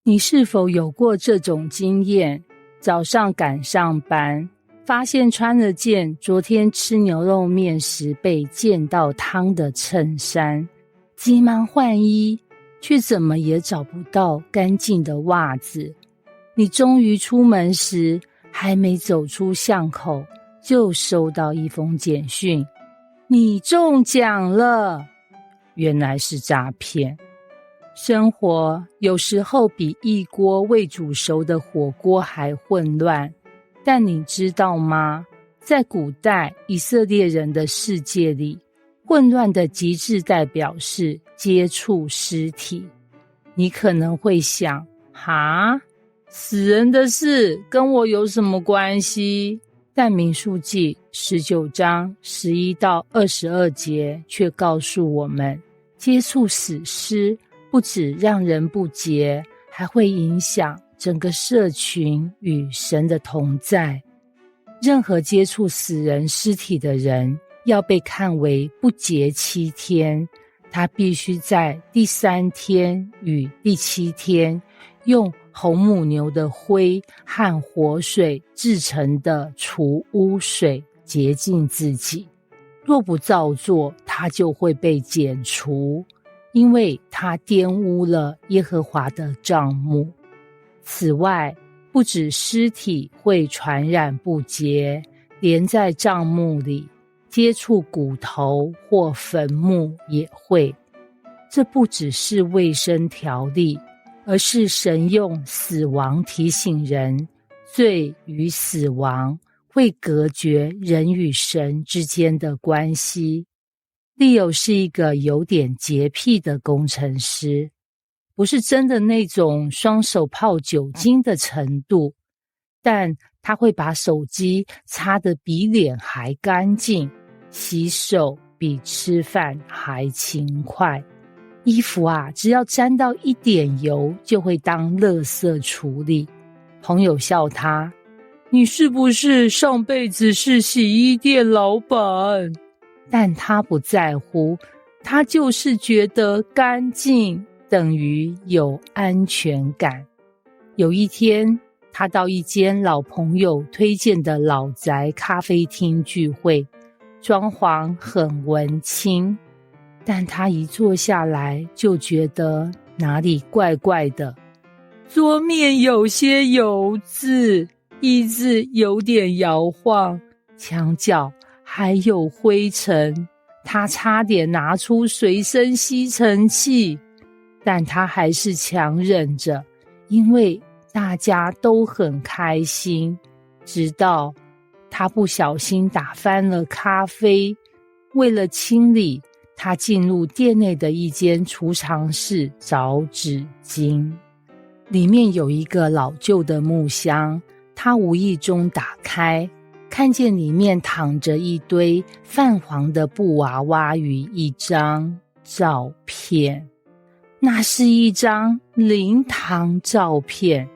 你是否有过这种经验？早上赶上班，发现穿了件昨天吃牛肉面时被溅到汤的衬衫，急忙换衣，却怎么也找不到干净的袜子。你终于出门时，还没走出巷口，就收到一封简讯：你中奖了！原来是诈骗。生活有时候比一锅未煮熟的火锅还混乱，但你知道吗？在古代以色列人的世界里，混乱的极致代表是接触尸体。你可能会想，哈，死人的事跟我有什么关系？但民数记19章11到22节却告诉我们，接触死尸不只让人不洁，还会影响整个社群与神的同在。任何接触死人尸体的人，要被看为不洁7天，他必须在第3天与第7天，用红母牛的灰和活水制成的除污水洁净自己。若不照做，他就会被剪除，因为他玷污了耶和华的帐幕。此外，不止尸体会传染不洁，连在帐幕里接触骨头或坟墓也会。这不只是卫生条例，而是神用死亡提醒人，罪与死亡会隔绝人与神之间的关系。Leo 是一个有点洁癖的工程师，不是真的那种双手泡酒精的程度，但他会把手机擦得比脸还干净，洗手比吃饭还勤快。衣服只要沾到一点油就会当垃圾处理。朋友笑他，你是不是上辈子是洗衣店老板？但他不在乎，他就是觉得干净等于有安全感。有一天，他到一间老朋友推荐的老宅咖啡厅聚会，装潢很文青，但他一坐下来就觉得哪里怪怪的。桌面有些油渍，椅子有点摇晃，墙角还有灰尘，他差点拿出随身吸尘器，但他还是强忍着，因为大家都很开心。直到他不小心打翻了咖啡，为了清理，他进入店内的一间储藏室找纸巾，里面有一个老旧的木箱，他无意中打开，看见里面躺着一堆泛黄的布娃娃与一张照片。那是一张灵堂照片。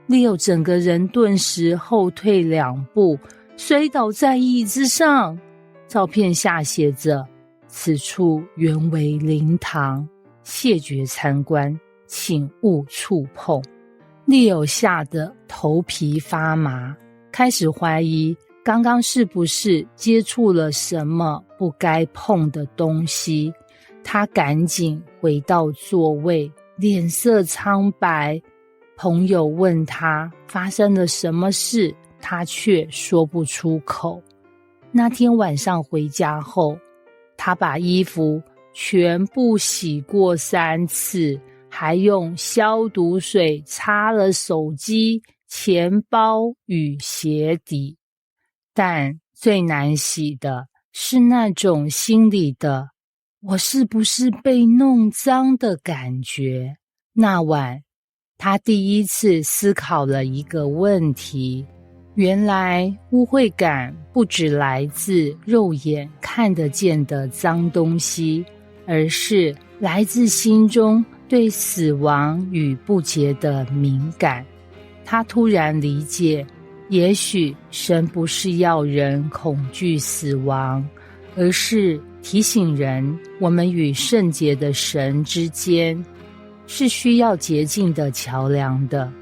Leo 整个人顿时后退2步，摔倒在椅子上。照片下写着，此处原为灵堂，谢绝参观，请勿触碰。Leo 吓得头皮发麻，开始怀疑刚刚是不是接触了什么不该碰的东西。他赶紧回到座位，脸色苍白。朋友问他发生了什么事，他却说不出口。那天晚上回家后，他把衣服全部洗过3次，还用消毒水擦了手机、钱包与鞋底。但最难洗的是那种心里的我是不是被弄脏的感觉。那晚他第一次思考了一个问题，原来污秽感不只来自肉眼看得见的脏东西，而是来自心中对死亡与不洁的敏感。他突然理解，也许神不是要人恐惧死亡，而是提醒人我们与圣洁的神之间是需要洁净的桥梁的。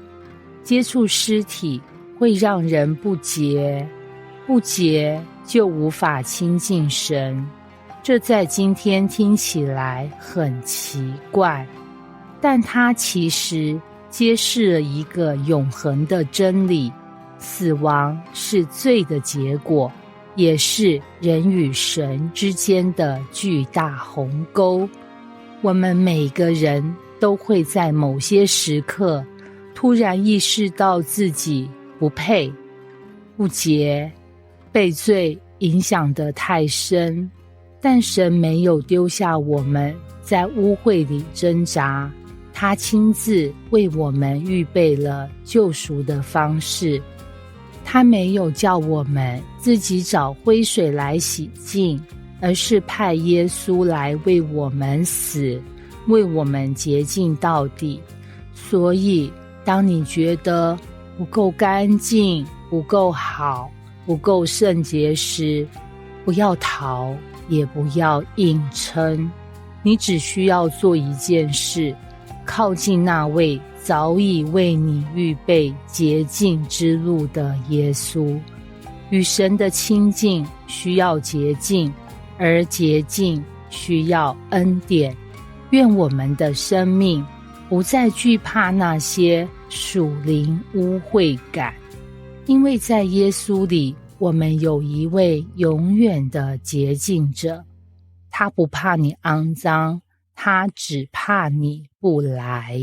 接触尸体会让人不洁，不洁就无法亲近神。这在今天听起来很奇怪，但它其实揭示了一个永恒的真理：死亡是罪的结果，也是人与神之间的巨大鸿沟。我们每个人都会在某些时刻突然意识到自己不配、不洁，被罪影响得太深，但神没有丢下我们在污秽里挣扎，他亲自为我们预备了救赎的方式。他没有叫我们自己找灰水来洗净，而是派耶稣来为我们死，为我们洁净到底。所以当你觉得不够干净、不够好、不够圣洁时，不要逃，也不要硬撑。你只需要做一件事，靠近那位早已为你预备洁净之路的耶稣。与神的亲近需要洁净，而洁净需要恩典。愿我们的生命不再惧怕那些属灵污秽感，因为在耶稣里，我们有一位永远的洁净者。他不怕你肮脏，他只怕你不来。